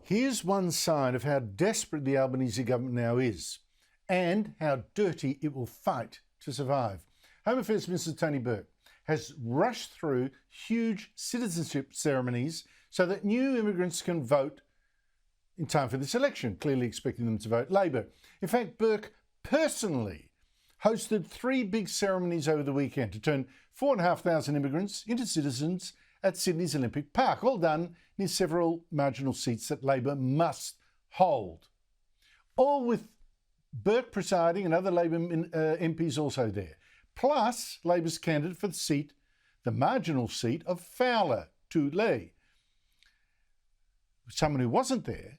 Here's one sign of how desperate the Albanese government now is and how dirty it will fight to survive. Home Affairs Minister Tony Burke has rushed through huge citizenship ceremonies so that new immigrants can vote in time for this election, clearly expecting them to vote Labor. In fact, Burke personally hosted 3 big ceremonies over the weekend to turn 4,500 immigrants into citizens at Sydney's Olympic Park, all done near several marginal seats that Labor must hold. All with Burke presiding and other Labor MPs also there. Plus, Labor's candidate for the seat, the marginal seat of Fowler, Tulay. Someone who wasn't there,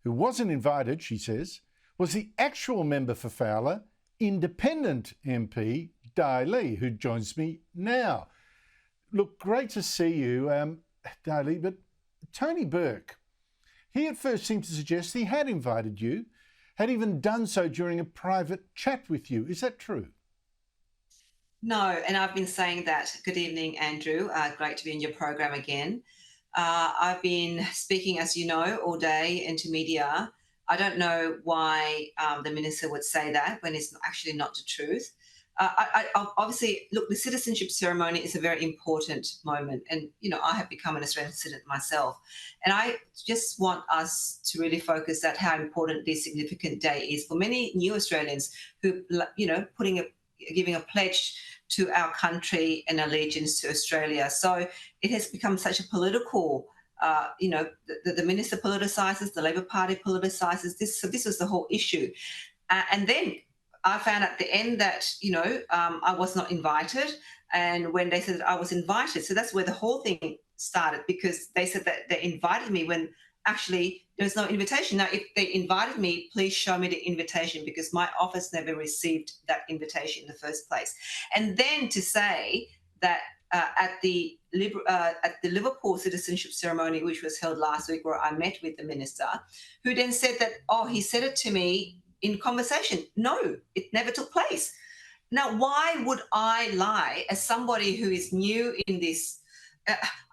who wasn't invited, she says, was the actual member for Fowler, independent MP Dai, who joins me now. Look, great to see you, Dai, but Tony Burke, he at first seemed to suggest he had invited you, had even done so during a private chat with you. Is that true? No, and I've been saying that. Good evening, Andrew. Great to be in your program again. I've been speaking, as you know, all day into media. I don't know why the minister would say that when it's actually not the truth. I obviously, look, the citizenship ceremony is a very important moment. And, you know, I have become an Australian citizen myself. And I just want us to really focus at how important this significant day is for many new Australians who, you know, giving a pledge to our country and allegiance to Australia. So it has become such a political, you know, the minister politicises, the Labor Party politicises this. So this was the whole issue. And then I found at the end that, you know, I was not invited. And when they said that I was invited, so that's where the whole thing started, because they said that they invited me when actually there was no invitation. Now, if they invited me, please show me the invitation, because my office never received that invitation in the first place. And then to say that at the Liverpool citizenship ceremony, which was held last week, where I met with the minister, who then said that, oh, he said it to me in conversation. No, it never took place. Now, why would I lie as somebody who is new in this?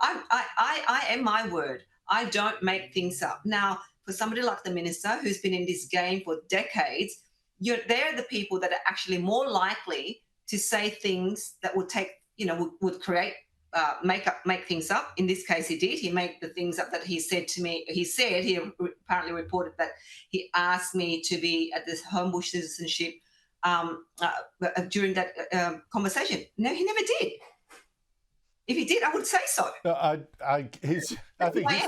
I am my word. I don't make things up. Now, for somebody like the minister who's been in this game for decades, they're the people that are actually more likely to say things that would take, you know, would create, make things up. In this case, he did. He made the things up that he said to me. He apparently reported that he asked me to be at this Homebush citizenship during that conversation. No, he never did. If he did, I would say so. I think he's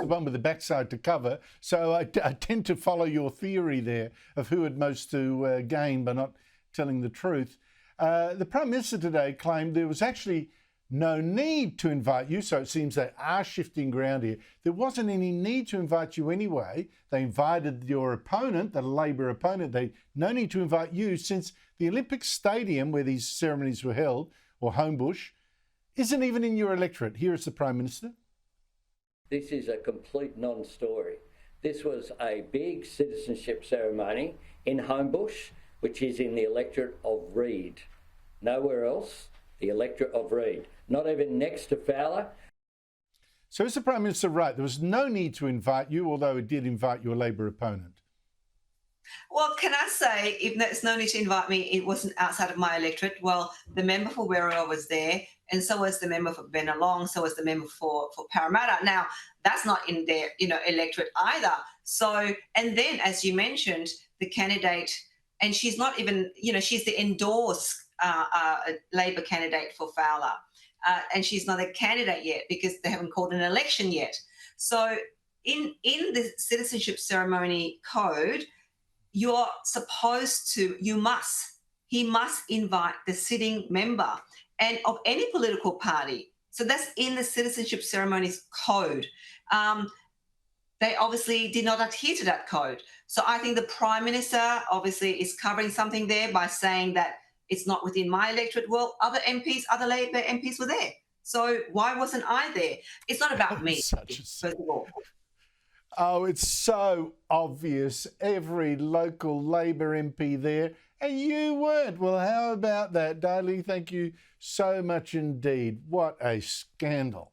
the one with the backside to cover. So I tend to follow your theory there of who had most to gain by not telling the truth. The Prime Minister today claimed there was actually no need to invite you. So it seems they are shifting ground here. There wasn't any need to invite you anyway. They invited your opponent, the Labor opponent. No need to invite you, since the Olympic Stadium where these ceremonies were held, or Homebush, isn't even in your electorate. Here is the Prime Minister. This is a complete non-story. This was a big citizenship ceremony in Homebush, which is in the electorate of Reid. Nowhere else, the electorate of Reid. Not even next to Fowler. So is the Prime Minister right? There was no need to invite you, although it did invite your Labor opponent. Well, can I say, if there's no need to invite me, it wasn't outside of my electorate. Well, the member for Werriwa was there, and so was the member for Bennelong, so was the member for Parramatta. Now, that's not in their, you know, electorate either. So, and then, as you mentioned, the candidate, and she's not even, you know, she's the endorsed Labor candidate for Fowler, and she's not a candidate yet because they haven't called an election yet. So, in the citizenship ceremony code, you're supposed to, he must invite the sitting member and of any political party. So that's in the citizenship ceremonies code. They obviously did not adhere to that code. So I think the Prime Minister obviously is covering something there by saying that it's not within my electorate. Well, other Labor MPs were there. So why wasn't I there? It's not about me, first of all. Oh, it's so obvious. Every local Labor MP there, and you weren't. Well, how about that, Daly? Thank you so much indeed. What a scandal.